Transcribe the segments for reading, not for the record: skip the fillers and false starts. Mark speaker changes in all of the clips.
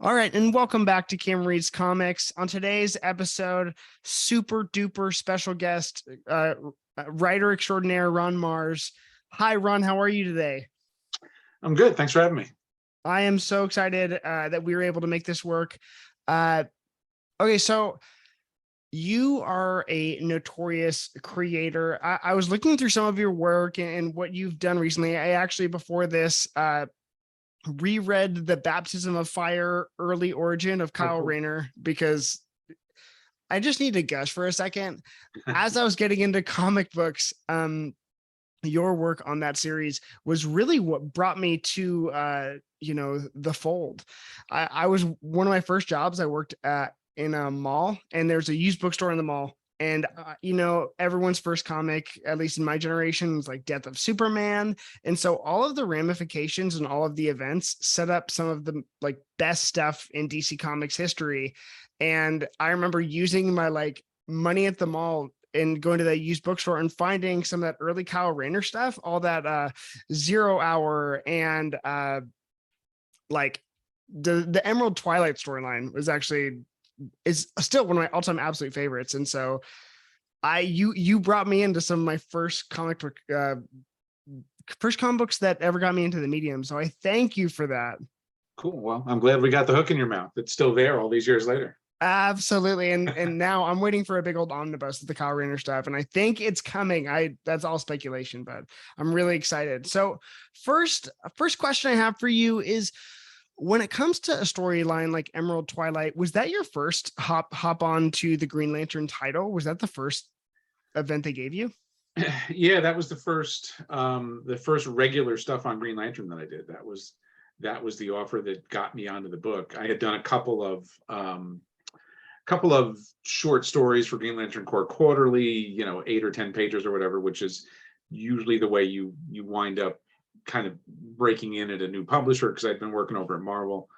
Speaker 1: All right, and welcome back to Cam Reads Comics. On today's episode, super duper special guest, writer extraordinaire Ron Marz. Hi, Ron. How are you today?
Speaker 2: I'm good. Thanks for having me.
Speaker 1: I am so excited that we were able to make this work. Uh, okay, so you are a notorious creator. I was looking through some of your work and what you've done recently. I actually, before this, reread the Baptism of Fire early origin of
Speaker 2: Oh,
Speaker 1: Kyle
Speaker 2: cool.
Speaker 1: Rayner because I just need to gush for a second. As I was getting into comic books, your work on that series was really what brought me to the fold. I was one of my first jobs. I worked in a mall, and there's a used bookstore in the mall. And everyone's first comic, at least in my generation, was like Death of Superman. And so all of the ramifications and all of the events set up some of the like best stuff in DC Comics history. And I remember using my like money at the mall and going to that used bookstore and finding some of that early Kyle Rayner stuff, all that Zero Hour and like the Emerald Twilight storyline is still one of my all-time absolute favorites. And so you brought me into some of my first comic books that ever got me into the medium. So I thank you for that.
Speaker 2: Cool. Well, I'm glad we got the hook in your mouth. It's still there all these years later.
Speaker 1: Absolutely. And now I'm waiting for a big old omnibus of the Kyle Rayner stuff. And I think it's coming. That's all speculation, but I'm really excited. So first question I have for you is, when it comes to a storyline like Emerald Twilight, was that your first hop on to the Green Lantern title? Was that the first event they gave you?
Speaker 2: Yeah, that was the first regular stuff on Green Lantern that I did. That was the offer that got me onto the book. I had done a couple of short stories for Green Lantern Corps Quarterly, 8 or 10 pages or whatever, which is usually the way you wind up kind of breaking in at a new publisher, because I'd been working over at Marvel.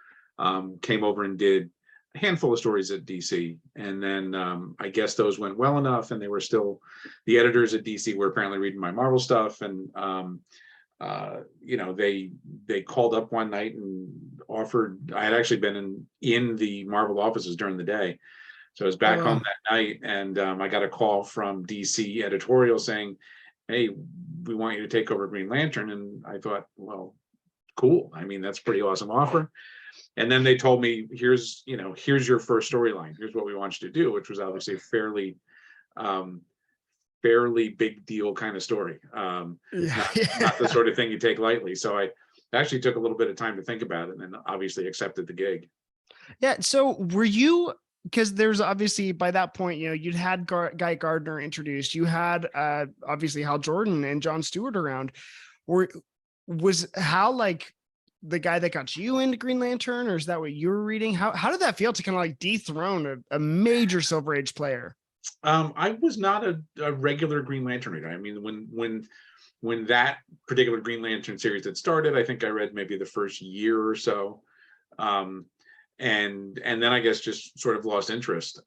Speaker 2: Came over and did a handful of stories at DC, and then I guess those went well enough, and they were still, the editors at DC were apparently reading my Marvel stuff, and they called up one night and offered. I had actually been in the Marvel offices during the day, so I was back home that night, and I got a call from DC editorial saying, "Hey, we want you to take over Green Lantern." And I thought, well, cool. I mean, that's a pretty awesome offer. And then they told me, here's your first storyline. Here's what we want you to do, which was obviously a fairly big deal kind of story. Not the sort of thing you take lightly. So I actually took a little bit of time to think about it, and then obviously accepted the gig.
Speaker 1: Yeah. So were you, because there's obviously by that point, you'd had Guy Gardner introduced, you had obviously Hal Jordan and John Stewart around. Was Hal like the guy that got you into Green Lantern, or is that what you were reading? How did that feel to kind of like dethrone a major Silver Age player?
Speaker 2: I was not a regular Green Lantern reader. I mean, when that particular Green Lantern series had started, I think I read maybe the first year or so. And then I guess just sort of lost interest,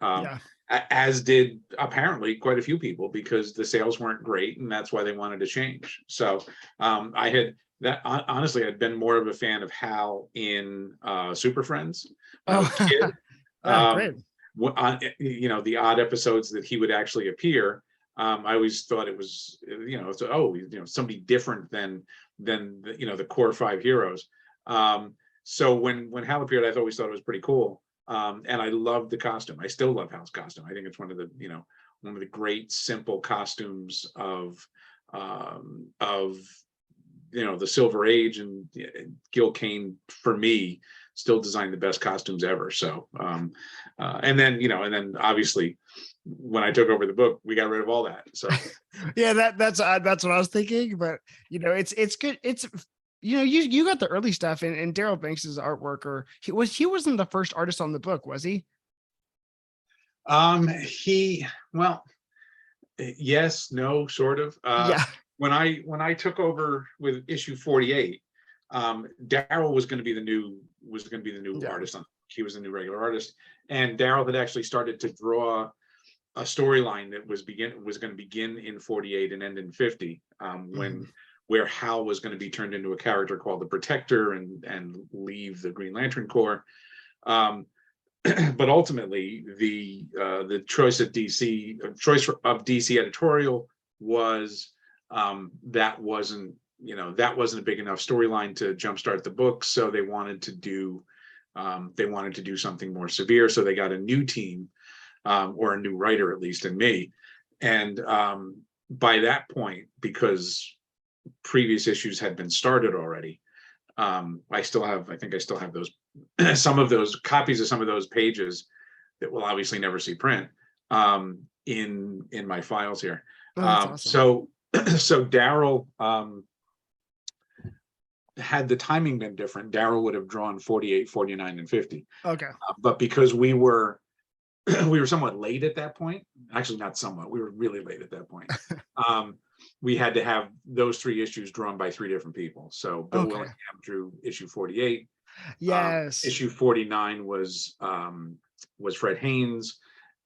Speaker 2: as did apparently quite a few people, because the sales weren't great, and that's why they wanted to change. So honestly, I'd been more of a fan of Hal in Super Friends when I was a kid.
Speaker 1: Great.
Speaker 2: The odd episodes that he would actually appear, I always thought it was somebody different than the core 5 heroes. So when Hal appeared, I always thought it was pretty cool, and I loved the costume. I still love Hal's costume. I think it's one of the great simple costumes of the Silver Age, and Gil Kane, for me, still designed the best costumes ever. So and then obviously when I took over the book, we got rid of all that. So
Speaker 1: yeah, that's what I was thinking. But it's good. It's you got the early stuff, and Daryl Banks's artwork, or he wasn't the first artist on the book, was he?
Speaker 2: Well, yes, no, sort of.
Speaker 1: Yeah.
Speaker 2: When I took over with issue 48, Daryl was going to be the new artist on. He was the new regular artist, and Daryl had actually started to draw a storyline that was going to begin in 48 and end in 50, where Hal was going to be turned into a character called the Protector and leave the Green Lantern Corps. But ultimately, the choice of DC editorial was, that wasn't a big enough storyline to jumpstart the book, so they wanted to do something more severe. So they got a new team, or a new writer, at least in me. And by that point, because previous issues had been started already, I think I still have those some of those copies of some of those pages that will obviously never see print, in my files here.
Speaker 1: Oh, that's awesome.
Speaker 2: So Daryl, had the timing been different, Daryl would have drawn 48, 49, and 50.
Speaker 1: Okay.
Speaker 2: But because we were somewhat late at that point, actually not somewhat, we were really late at that point. We had to have those 3 issues drawn by 3 different people. So Bill Willingham drew issue 48.
Speaker 1: Yes.
Speaker 2: Issue 49 was Fred Haynes,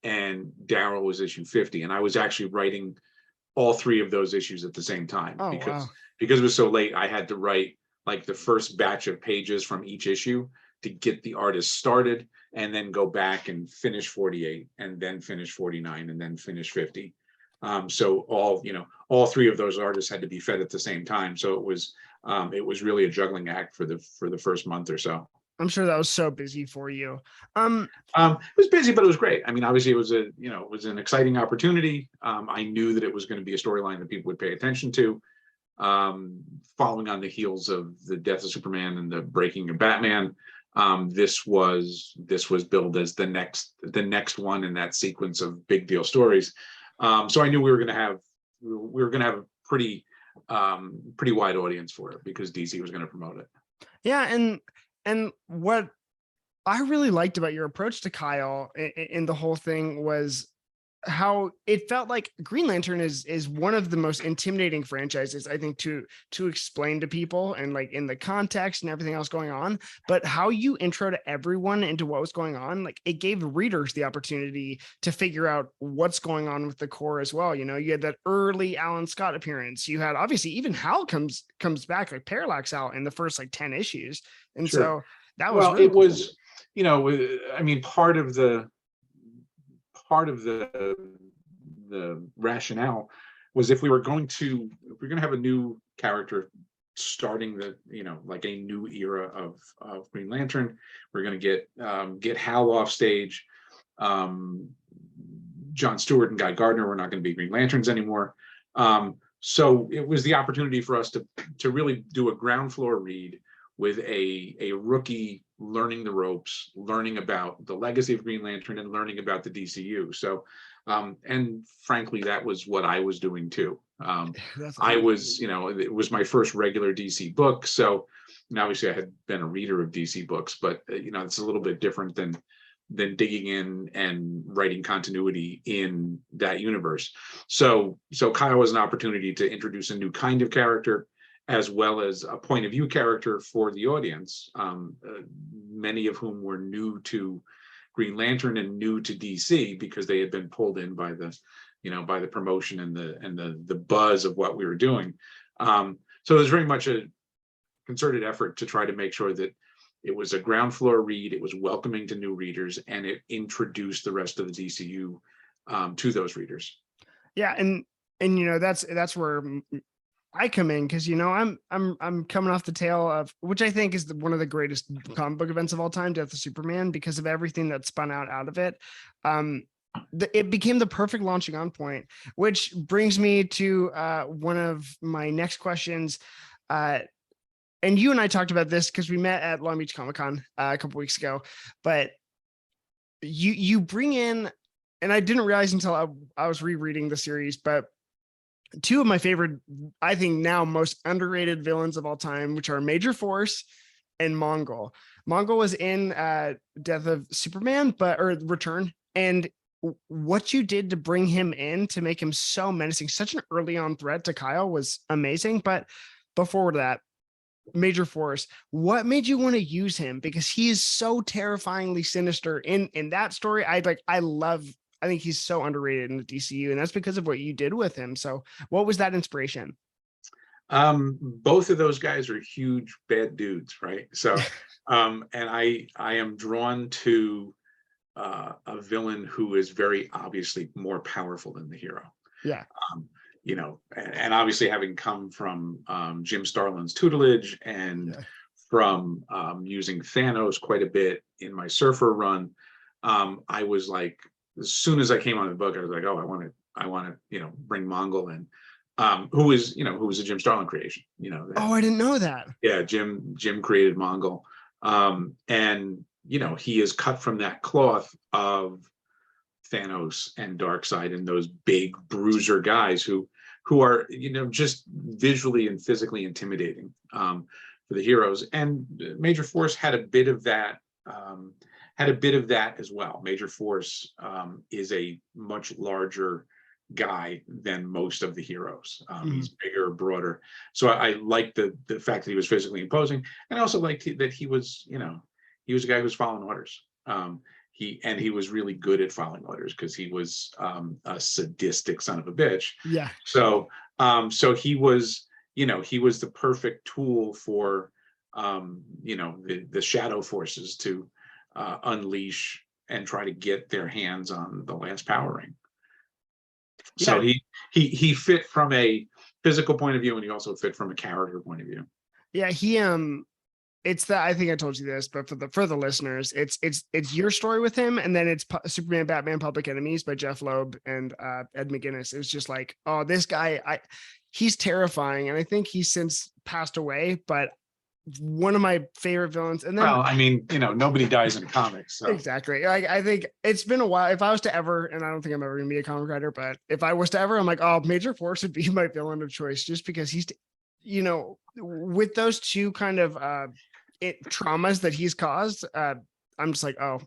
Speaker 2: and Daryl was issue 50. And I was actually writing all 3 of those issues at the same time, because it was so late. I had to write like the first batch of pages from each issue to get the artist started, and then go back and finish 48, and then finish 49, and then finish 50. So all 3 of those artists had to be fed at the same time. So it was really a juggling act for the first month or so.
Speaker 1: I'm sure that was so busy for you.
Speaker 2: It was busy, but it was great. I mean, obviously it was an exciting opportunity. I knew that it was going to be a storyline that people would pay attention to. Following on the heels of the death of Superman and the breaking of Batman, this was billed as the next one in that sequence of big deal stories. So I knew we were going to have a pretty wide audience for it, because DC was going to promote it.
Speaker 1: Yeah, and what I really liked about your approach to Kyle in the whole thing was how it felt like Green Lantern is one of the most intimidating franchises, I think, to explain to people, and like in the context and everything else going on. But how you intro to everyone into what was going on, like it gave readers the opportunity to figure out what's going on with the core as well. You had that early Alan Scott appearance. You had obviously even Hal comes back, like Parallax Hal, in the first like 10 issues. And
Speaker 2: Sure.
Speaker 1: So that was really
Speaker 2: it
Speaker 1: cool.
Speaker 2: was, I mean, part of the rationale was, if we were going to have a new character starting like a new era of Green Lantern, we're going to get Hal off stage. John Stewart and Guy Gardner were not going to be Green Lanterns anymore. So it was the opportunity for us to really do a ground floor read with a rookie learning the ropes, learning about the legacy of Green Lantern, and learning about the DCU. So, and frankly, that was what I was doing too. I was, it was my first regular DC book. So, obviously I had been a reader of DC books, but it's a little bit different than digging in and writing continuity in that universe. So Kyle was an opportunity to introduce a new kind of character, as well as a point of view character for the audience, many of whom were new to Green Lantern and new to DC, because they had been pulled in by the promotion and the buzz of what we were doing. So it was very much a concerted effort to try to make sure that it was a ground floor read, it was welcoming to new readers, and it introduced the rest of the DCU to those readers.
Speaker 1: Yeah, and that's where I come in, because I'm coming off the tail of, which I think is one of the greatest comic book events of all time, Death of Superman, because of everything that spun out of it. It became the perfect launching on point, which brings me to one of my next questions. And you and I talked about this because we met at Long Beach Comic Con a couple weeks ago, but you bring in, and I didn't realize until I was rereading the series, but 2 of my favorite, I think now most underrated villains of all time, which are Major Force and Mongol. Mongol was in Death of Superman, or Return, and what you did to bring him in to make him so menacing, such an early on threat to Kyle, was amazing. But before that, Major Force, what made you want to use him? Because he is so terrifyingly sinister in that story. I think he's so underrated in the DCU, and that's because of what you did with him. So what was that inspiration?
Speaker 2: Both of those guys are huge bad dudes, right? So, and I am drawn to a villain who is very obviously more powerful than the hero.
Speaker 1: Yeah.
Speaker 2: Um, and obviously having come from Jim Starlin's tutelage and from using Thanos quite a bit in my Surfer run, I was like, as soon as I came on the book, I was like, oh, I want to, bring Mongol in, who was a Jim Starlin creation.
Speaker 1: Oh, I didn't know that.
Speaker 2: Yeah, Jim created Mongol, and he is cut from that cloth of Thanos and Darkseid and those big bruiser guys who are just visually and physically intimidating for the heroes. And Major Force had a bit of that. As well. Major Force is a much larger guy than most of the heroes. He's bigger, broader. So I liked the fact that he was physically imposing, and I also liked that he was a guy who was following orders. He was really good at following orders because he was a sadistic son of a bitch.
Speaker 1: Yeah.
Speaker 2: So he was the perfect tool for the shadow forces to unleash and try to get their hands on the last power ring. So he fit from a physical point of view, and he also fit from a character point of view.
Speaker 1: Yeah, it's that, I think I told you this, but for the listeners, it's your story with him, and then it's Superman, Batman, Public Enemies by Jeff Loeb and Ed McGuinness. It's just like, oh, this guy, he's terrifying, and I think he's since passed away, but one of my favorite villains. And then,
Speaker 2: well, I mean, nobody dies in comics. So.
Speaker 1: Exactly. I think it's been a while. If I was to ever, and I don't think I'm ever gonna be a comic writer, but if I was to ever, I'm like, oh, Major Force would be my villain of choice, just because he's, with those two kind of traumas that he's caused. I'm just like, oh,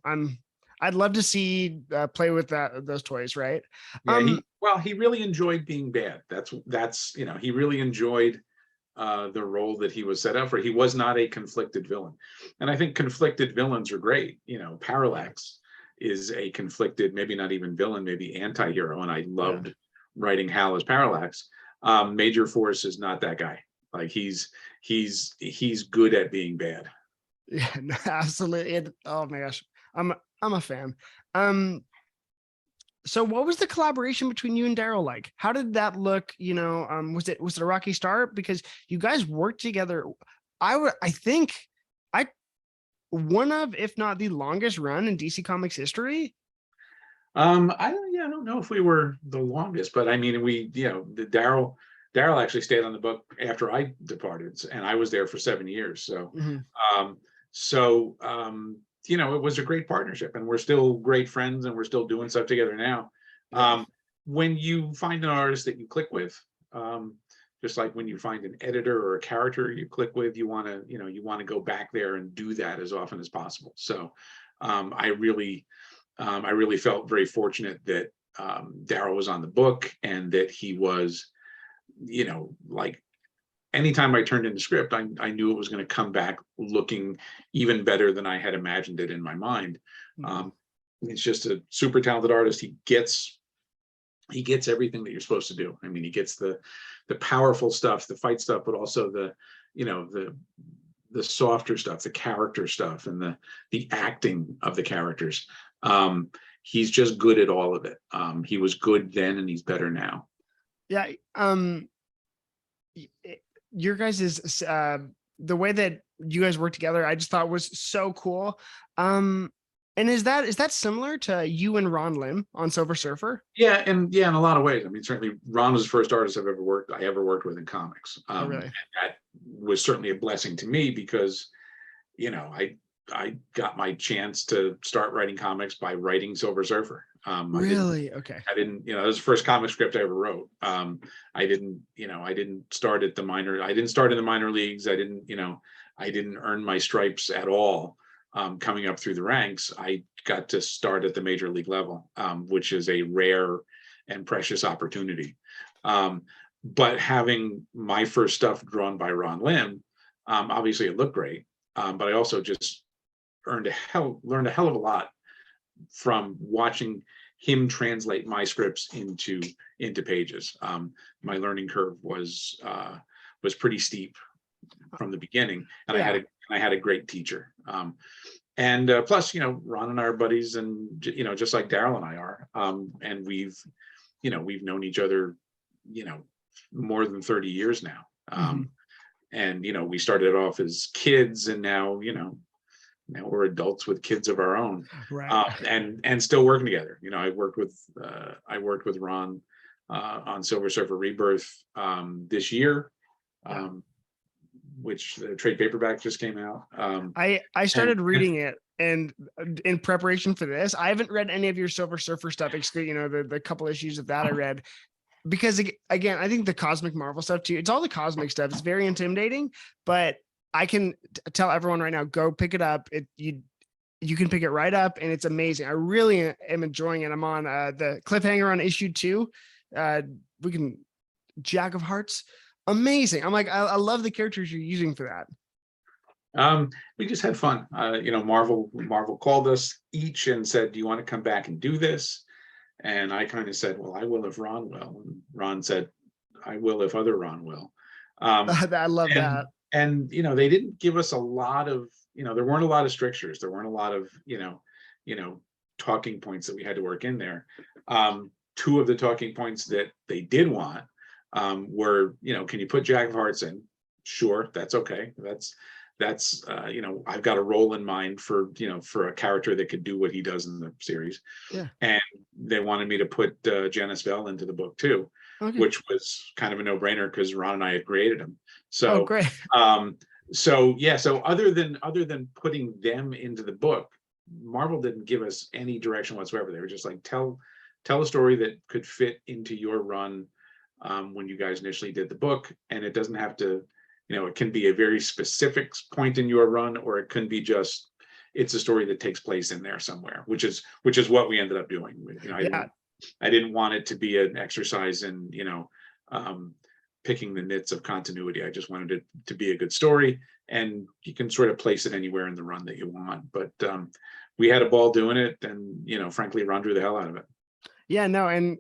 Speaker 1: I'd love to see play with those toys, right?
Speaker 2: Yeah. He really enjoyed being bad. That's he really enjoyed the role that he was set up for. He was not a conflicted villain, and I think conflicted villains are great. Parallax is a conflicted, maybe not even villain, maybe anti-hero, and I loved writing Hal as Parallax. Major Force is not that guy. Like he's good at being bad.
Speaker 1: Yeah, absolutely. Oh my gosh, I'm a fan. So what was the collaboration between you and Daryl like? How did that look? Was it a rocky start? Because you guys worked together. I think one of, if not the longest run in DC Comics history.
Speaker 2: I don't know if we were the longest, but I mean, Daryl actually stayed on the book after I departed, and I was there for 7 years. So, it was a great partnership, and we're still great friends, and we're still doing stuff together now. When you find an artist that you click with, just like when you find an editor or a character you click with, you want to go back there and do that as often as possible. So, I really felt very fortunate that Daryl was on the book, and that he was, like, anytime I turned in the script, I knew it was going to come back looking even better than I had imagined it in my mind. He's just a super talented artist. He gets everything that you're supposed to do. I mean, he gets the powerful stuff, the fight stuff, but also the softer stuff, the character stuff, and the acting of the characters. He's just good at all of it. He was good then, and he's better now.
Speaker 1: Yeah. Your guys is the way that you guys work together, I just thought was so cool. And is that similar to you and Ron Lim on Silver Surfer?
Speaker 2: Yeah, in a lot of ways. I mean, certainly Ron was the first artist I ever worked with in comics.
Speaker 1: Really?
Speaker 2: And that was certainly a blessing to me because, I got my chance to start writing comics by writing Silver Surfer.
Speaker 1: Really? Okay.
Speaker 2: I didn't, it was the first comic script I ever wrote. I didn't start in the minor leagues. I didn't earn my stripes at all. Coming up through the ranks, I got to start at the major league level, which is a rare and precious opportunity. But having my first stuff drawn by Ron Lim, obviously it looked great. But I also just learned a hell of a lot from watching him translate my scripts into pages. My learning curve was was pretty steep from the beginning, and
Speaker 1: Yeah.
Speaker 2: I had a great teacher. And plus, Ron and I are buddies, and just like Daryl and I are, and we've known each other, more than 30 years now. And we started off as kids, and now we're adults with kids of our own,
Speaker 1: Right.
Speaker 2: and still working together. I worked with Ron on Silver Surfer Rebirth this year, which the trade paperback just came out.
Speaker 1: I started reading it, and in preparation for this, I haven't read any of your Silver Surfer stuff, excluding the couple issues of that I read. Because again, I think the cosmic Marvel stuff too, it's all the cosmic stuff. It's very intimidating, but I can tell everyone right now, go pick it up. You can pick it right up, and it's amazing. I really am enjoying it. I'm on the cliffhanger on issue 2. We can Jack of Hearts. Amazing. I'm like, I love the characters you're using for that.
Speaker 2: We just had fun. Marvel called us each and said, "Do you want to come back and do this?" And I kind of said, "Well, I will if Ron will." And Ron said, "I will if other Ron will."
Speaker 1: I love that.
Speaker 2: And they didn't give us a lot of, there weren't a lot of strictures. There weren't a lot of, talking points that we had to work in there. 2 of the talking points that they did want were, can you put Jack of Hearts in? Sure, that's okay. That's I've got a role in mind for a character that could do what he does in the series.
Speaker 1: Yeah.
Speaker 2: And they wanted me to put Janice Bell into the book too, which was kind of a no-brainer because Ron and I had created him. So
Speaker 1: great.
Speaker 2: So other than putting them into the book, Marvel didn't give us any direction whatsoever. They were just like, tell a story that could fit into your run when you guys initially did the book, and it doesn't have to. It can be a very specific point in your run, or it can be just it's a story that takes place in there somewhere, which is what we ended up doing. I didn't want it to be an exercise in picking the nits of continuity. I just wanted it to be a good story, and you can sort of place it anywhere in the run that you want. But we had a ball doing it, and frankly, Ron drew the hell out of it.
Speaker 1: Yeah, no, and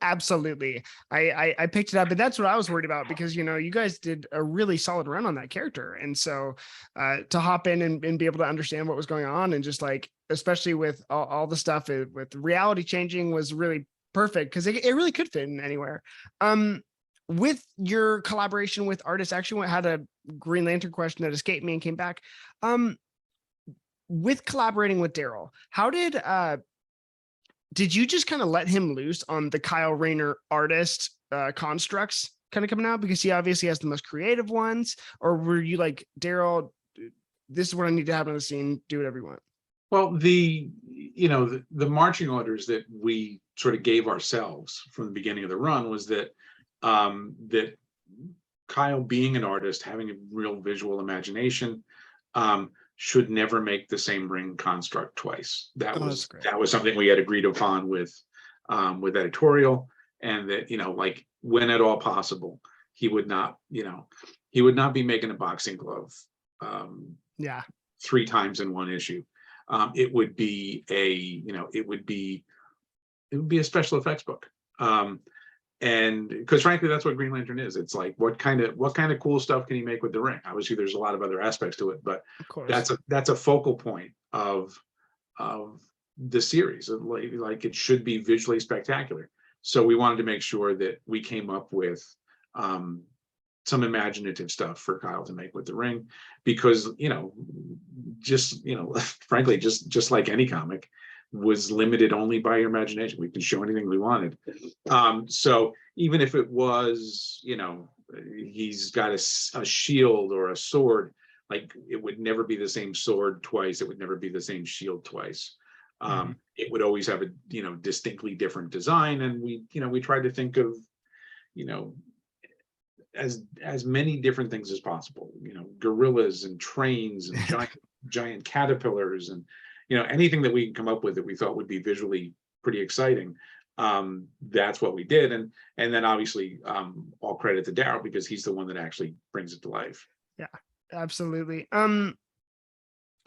Speaker 1: absolutely. I picked it up, but that's what I was worried about, because you guys did a really solid run on that character, and so to hop in and be able to understand what was going on, and just like, especially with all the stuff with reality changing, was really perfect, because it really could fit in anywhere. With your collaboration with artists, actually had a Green Lantern question that escaped me and came back. With collaborating with Daryl, how did you just kind of let him loose on the Kyle Rayner artist constructs kind of coming out, because he obviously has the most creative ones? Or were you like, Daryl, this is what I need to have in the scene, do whatever you want?
Speaker 2: Well, the marching orders that we sort of gave ourselves from the beginning of the run was that that Kyle, being an artist, having a real visual imagination, should never make the same ring construct twice. That was something we had agreed upon with editorial, and that like, when at all possible, he would not be making a boxing glove 3 times in one issue. It would be a special effects book. And because frankly, that's what Green Lantern is. It's like, what kind of cool stuff can he make with the ring? Obviously, there's a lot of other aspects to it, but that's a focal point of the series. Like, it should be visually spectacular. So we wanted to make sure that we came up with some imaginative stuff for Kyle to make with the ring, because frankly, just like any comic, was limited only by your imagination. We can show anything we wanted. So even if it was, he's got a shield or a sword, like, it would never be the same sword twice. It would never be the same shield twice. It would always have a distinctly different design. And we tried to think of as many different things as possible. Gorillas and trains and giant caterpillars, and anything that we can come up with that we thought would be visually pretty exciting. That's what we did, and then obviously all credit to Daryl, because he's the one that actually brings it to life.
Speaker 1: Yeah, absolutely.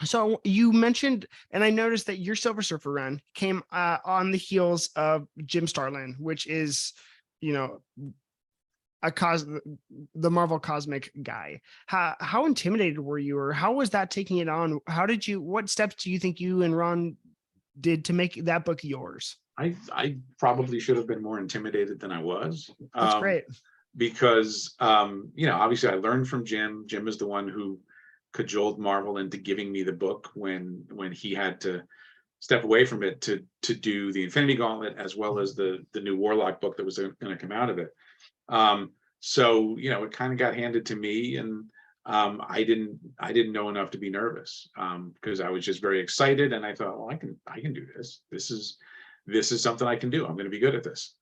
Speaker 1: So you mentioned, and I noticed that your Silver Surfer run came on the heels of Jim Starlin, which is the Marvel cosmic guy. How intimidated were you, or how was that taking it on? What steps do you think you and Ron did to make that book yours?
Speaker 2: I probably should have been more intimidated than I was.
Speaker 1: That's great.
Speaker 2: Because obviously I learned from Jim. Jim is the one who cajoled Marvel into giving me the book when he had to step away from it to do the Infinity Gauntlet, as well as the new Warlock book that was going to come out of it. So it kind of got handed to me, and I didn't know enough to be nervous, because I was just very excited, and I thought, well, I can do this. This is something I can do. I'm going to be good at this.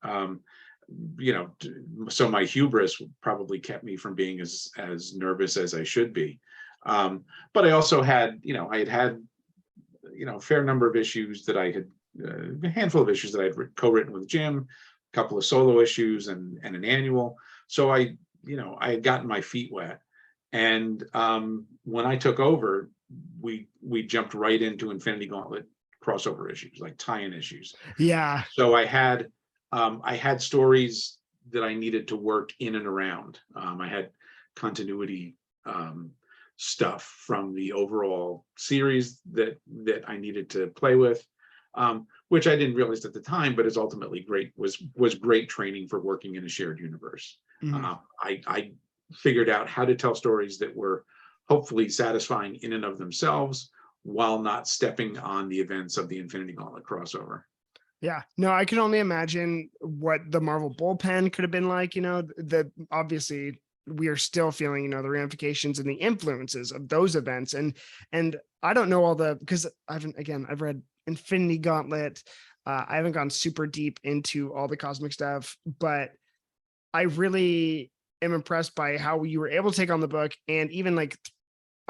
Speaker 2: So my hubris probably kept me from being as nervous as I should be. But I also had, I had a fair number of issues that I had, a handful of issues that I had co-written with Jim, a couple of solo issues and an annual. So I had gotten my feet wet. And when I took over, we jumped right into Infinity Gauntlet crossover issues, like tie-in issues.
Speaker 1: Yeah.
Speaker 2: So I had stories that I needed to work in and around. I had continuity stuff from the overall series that I needed to play with, which I didn't realize at the time, but is ultimately great, was great training for working in a shared universe. Mm-hmm. I figured out how to tell stories that were hopefully satisfying in and of themselves, while not stepping on the events of the Infinity Gauntlet crossover.
Speaker 1: Yeah, no, I can only imagine what the Marvel bullpen could have been like. That obviously we are still feeling, the ramifications and the influences of those events. And I don't know because I've read Infinity Gauntlet. I haven't gone super deep into all the cosmic stuff, but I really am impressed by how you were able to take on the book. And even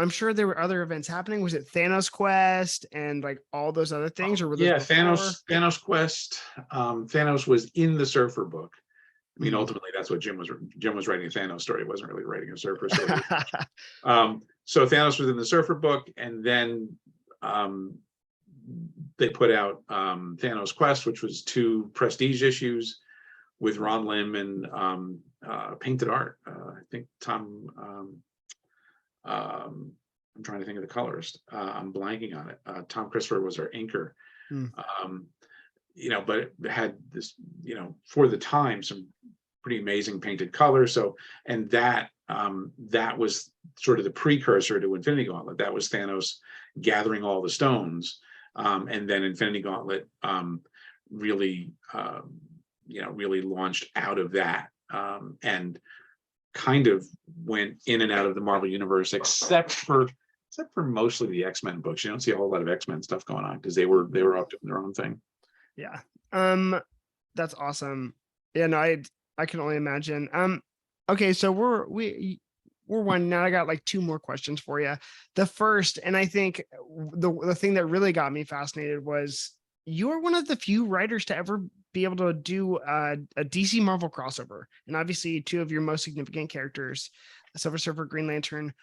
Speaker 1: I'm sure there were other events happening. Was it Thanos Quest and all those other things? Or were those
Speaker 2: Thanos Quest. Thanos was in the Surfer book. I mean, ultimately, that's what Jim was writing a Thanos story. He wasn't really writing a Surfer story. So Thanos was in the Surfer book, and then they put out Thanos Quest, which was 2 prestige issues with Ron Lim and painted art. I think Tom. I'm trying to think of the colorist. I'm blanking on it. Tom Christopher was our inker. But it had this, for the time, some pretty amazing painted colors. So, and that was sort of the precursor to Infinity Gauntlet. That was Thanos gathering all the stones. And then Infinity Gauntlet really launched out of that. And kind of went in and out of the Marvel universe, except for mostly the X-Men books. You don't see a whole lot of X-Men stuff going on because they were up doing their own thing.
Speaker 1: Yeah. That's awesome. Yeah, no, I can only imagine. Okay, so we're winding now. I got 2 more questions for you. The first, and I think the thing that really got me fascinated was you are one of the few writers to ever be able to do a DC Marvel crossover. And obviously 2 of your most significant characters, Silver Surfer, Green Lantern.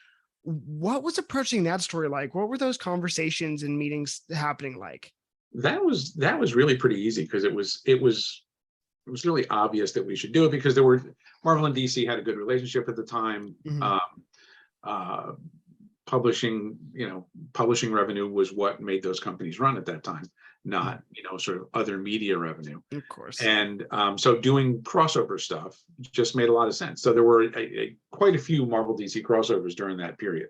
Speaker 1: What was approaching that story like? What were those conversations and meetings happening like?
Speaker 2: That was really pretty easy, because it was really obvious that we should do it, because Marvel and DC had a good relationship at the time. Mm-hmm. Publishing revenue was what made those companies run at that time, not sort of other media revenue.
Speaker 1: Of course.
Speaker 2: And so doing crossover stuff just made a lot of sense. So there were quite a few Marvel DC crossovers during that period.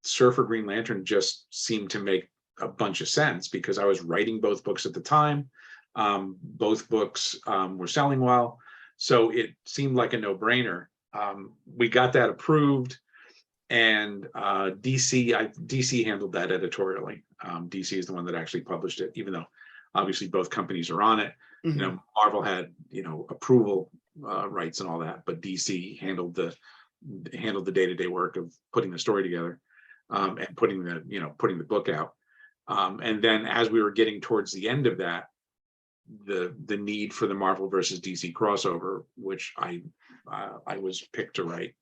Speaker 2: Surfer Green Lantern just seemed to make a bunch of sense, because I was writing both books at the time. Both books were selling well, so it seemed like a no-brainer. We got that approved, and DC handled that editorially. DC is the one that actually published it, even though obviously both companies are on it. Mm-hmm. Marvel had approval rights and all that, but DC handled the day-to-day work of putting the story together, and putting the book out. And then as we were getting towards the end of that, the need for the Marvel versus DC crossover, which I was picked to write,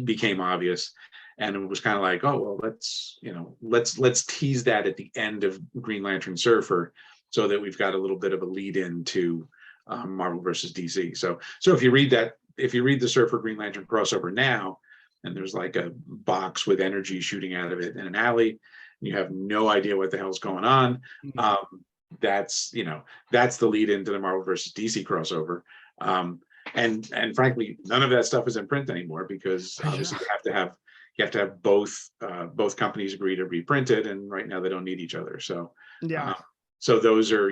Speaker 2: became obvious. And it was kind of like, oh, well, let's tease that at the end of Green Lantern Surfer, so that we've got a little bit of a lead into Marvel versus DC. So if you read the Surfer Green Lantern crossover now, and there's like a box with energy shooting out of it in an alley, and you have no idea what the hell's going on. That's the lead into the Marvel versus DC crossover. And frankly, none of that stuff is in print anymore, because obviously you have to have both companies agree to reprint it, and right now they don't need each other. So so those are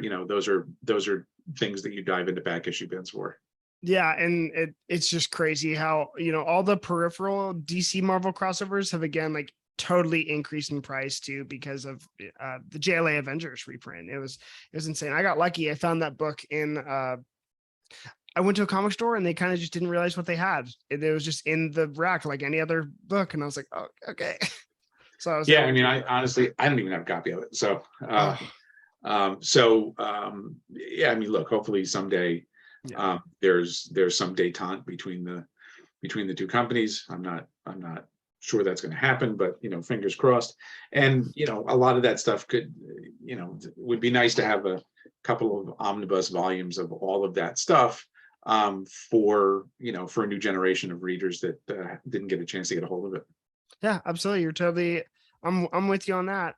Speaker 2: things that you dive into back issue bins for.
Speaker 1: Yeah, and it's just crazy how, all the peripheral DC Marvel crossovers have again like totally increased in price too, because of the JLA Avengers reprint. It was insane. I got lucky. I found that book in I went to a comic store and they kind of just didn't realize what they had. It was just in the rack like any other book, and I was like, oh, okay. So I was
Speaker 2: I mean, I honestly don't even have a copy of it. So I mean, look, hopefully someday there's some detente between the two companies. I'm not sure that's going to happen, but fingers crossed. And a lot of that stuff would be nice to have a couple of omnibus volumes of all of that stuff for a new generation of readers that didn't get a chance to get a hold of it.
Speaker 1: Yeah, absolutely. You're totally I'm with you on that.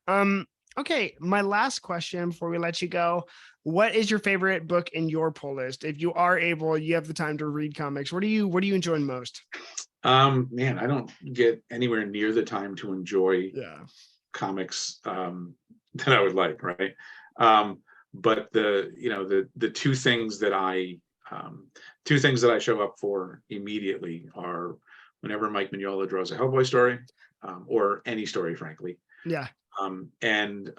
Speaker 1: Okay, my last question before we let you go. What is your favorite book in your pull list? If you are able, you have the time to read comics. What are you enjoying most?
Speaker 2: Man, I don't get anywhere near the time to enjoy comics that I would like, right? But the two things that I show up for immediately are whenever Mike Mignola draws a Hellboy story, or any story, frankly.
Speaker 1: Yeah.
Speaker 2: And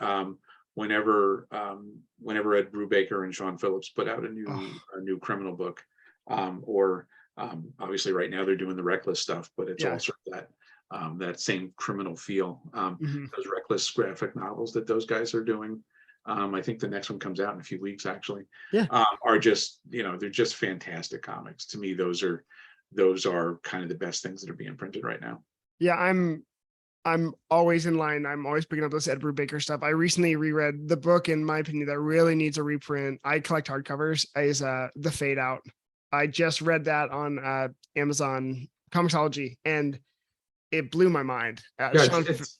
Speaker 2: whenever Ed Brubaker and Sean Phillips put out a new criminal book, or obviously right now they're doing the Reckless stuff, but it's also that same criminal feel. Those Reckless graphic novels that those guys are doing, I think the next one comes out in a few weeks actually, are just they're just fantastic comics. To me, those are kind of the best things that are being printed right now. Yeah,
Speaker 1: I'm always in line. I'm always picking up this Ed Brubaker stuff. I recently reread the book, in my opinion, that really needs a reprint. I collect hardcovers, is The Fade Out. I just read that on Amazon Comixology, and it blew my mind.
Speaker 2: It's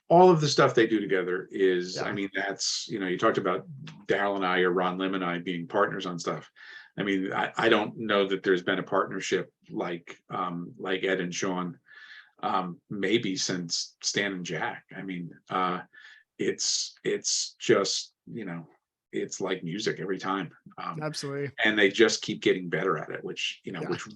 Speaker 2: all of the stuff they do together is, I mean, that's, you talked about Daryl and I, or Ron Lim and I, being partners on stuff. I mean, I don't know that there's been a partnership like Ed and Sean, maybe since Stan and Jack. I mean, it's just, it's like music every time.
Speaker 1: Absolutely.
Speaker 2: And they just keep getting better at it, which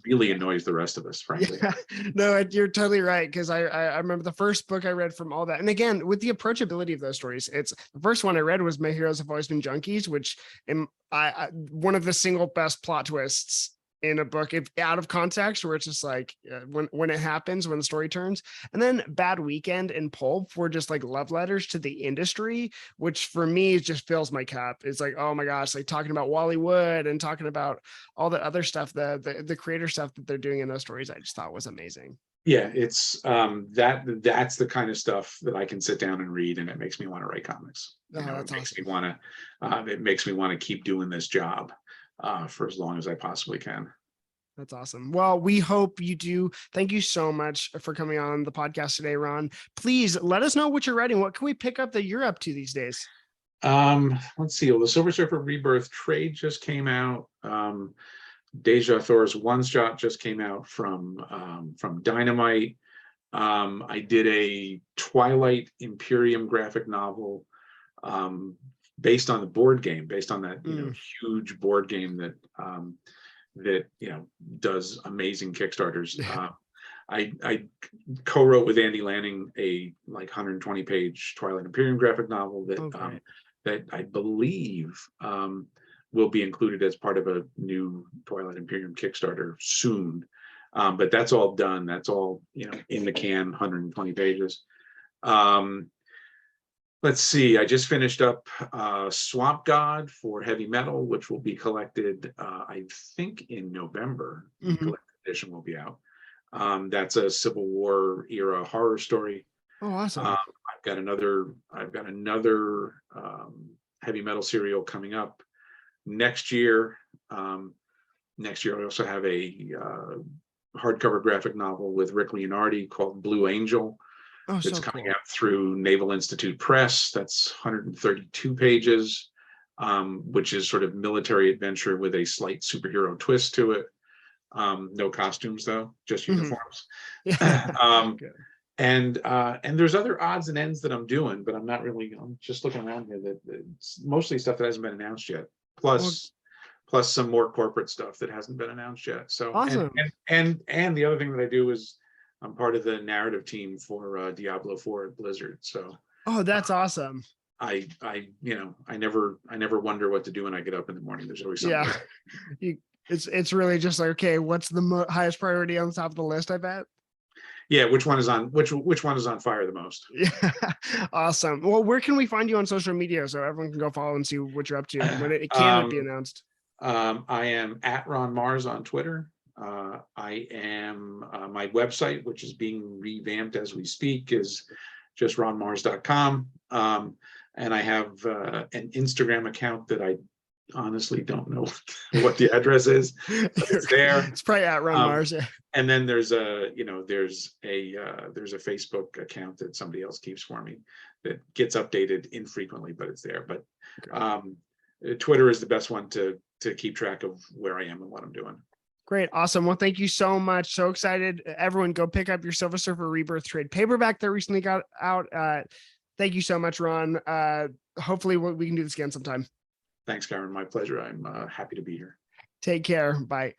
Speaker 2: really annoys the rest of us, frankly.
Speaker 1: Yeah. No, you're totally right. Because I remember the first book I read from all that. And again, with the approachability of those stories, it's the first one I read was My Heroes Have Always Been Junkies, which one of the single best plot twists in a book, if out of context, where it's just like when it happens, when the story turns. And then Bad Weekend and Pulp were just like love letters to the industry, which for me just fills my cup. It's like, oh my gosh, like talking about Wally Wood and talking about all the other stuff, the creator stuff that they're doing in those stories, I just thought was amazing.
Speaker 2: Yeah, it's that's the kind of stuff that I can sit down and read, and it makes me want to write comics. It makes me want to keep doing this job for as long as I possibly can.
Speaker 1: That's awesome. Well, we hope you do. Thank you so much for coming on the podcast today, Ron. Please let us know what you're writing. What can we pick up that you're up to these days?
Speaker 2: Let's see. Well, the Silver Surfer Rebirth trade just came out. Deja Thor's one shot just came out from Dynamite. I did a Twilight Imperium graphic novel based on the board game, based on that huge board game that does amazing Kickstarters. I co-wrote with Andy Lanning a 120-page Twilight Imperium graphic novel that I believe will be included as part of a new Twilight Imperium Kickstarter soon. But that's all done. That's all in the can, 120 pages. Let's see, I just finished up Swamp God for Heavy Metal, which will be collected, I think, in November. The collected edition will be out. That's a Civil War era horror story.
Speaker 1: Oh, awesome.
Speaker 2: I've got another heavy metal serial coming up next year. Next year, I also have a hardcover graphic novel with Rick Leonardi called Blue Angel.
Speaker 1: Oh,
Speaker 2: It's
Speaker 1: so
Speaker 2: coming
Speaker 1: cool.
Speaker 2: out through Naval Institute Press. That's 132 pages, which is sort of military adventure with a slight superhero twist to it. No costumes though, just
Speaker 1: Mhm.
Speaker 2: uniforms.
Speaker 1: Yeah.
Speaker 2: um,
Speaker 1: Good.
Speaker 2: and there's other odds and ends that I'm doing, but I'm not really. I'm just looking around here. That it's mostly stuff that hasn't been announced yet.
Speaker 1: Well,
Speaker 2: Plus some more corporate stuff that hasn't been announced yet. So
Speaker 1: awesome.
Speaker 2: and the other thing that I do is I'm part of the narrative team for Diablo 4 at Blizzard. So
Speaker 1: Oh,
Speaker 2: uh,
Speaker 1: that's awesome.
Speaker 2: I never wonder what to do when I get up in the morning. There's always something.
Speaker 1: Yeah. You, it's really just like, okay, what's the highest priority on the top of the list, I bet.
Speaker 2: Yeah, which one is on fire the most?
Speaker 1: Yeah. Awesome. Well, where can we find you on social media so everyone can go follow and see what you're up to when it can be
Speaker 2: um,
Speaker 1: announced?
Speaker 2: I am at Ron Marz on Twitter. I am my website, which is being revamped as we speak, is just ronmarz.com. And I have an Instagram account that I honestly don't know what the address is, but it's there.
Speaker 1: It's probably at Ron
Speaker 2: Um,
Speaker 1: Marz.
Speaker 2: and then there's a Facebook account that somebody else keeps for me that gets updated infrequently, but it's there. But Twitter is the best one to keep track of where I am and what I'm doing.
Speaker 1: Great. Awesome. Well, thank you so much. So excited. Everyone go pick up your Silver Surfer Rebirth trade paperback that recently got out. Thank you so much, Ron. Hopefully we can do this again sometime.
Speaker 2: Thanks, Karen. My pleasure. I'm happy to be here.
Speaker 1: Take care. Bye.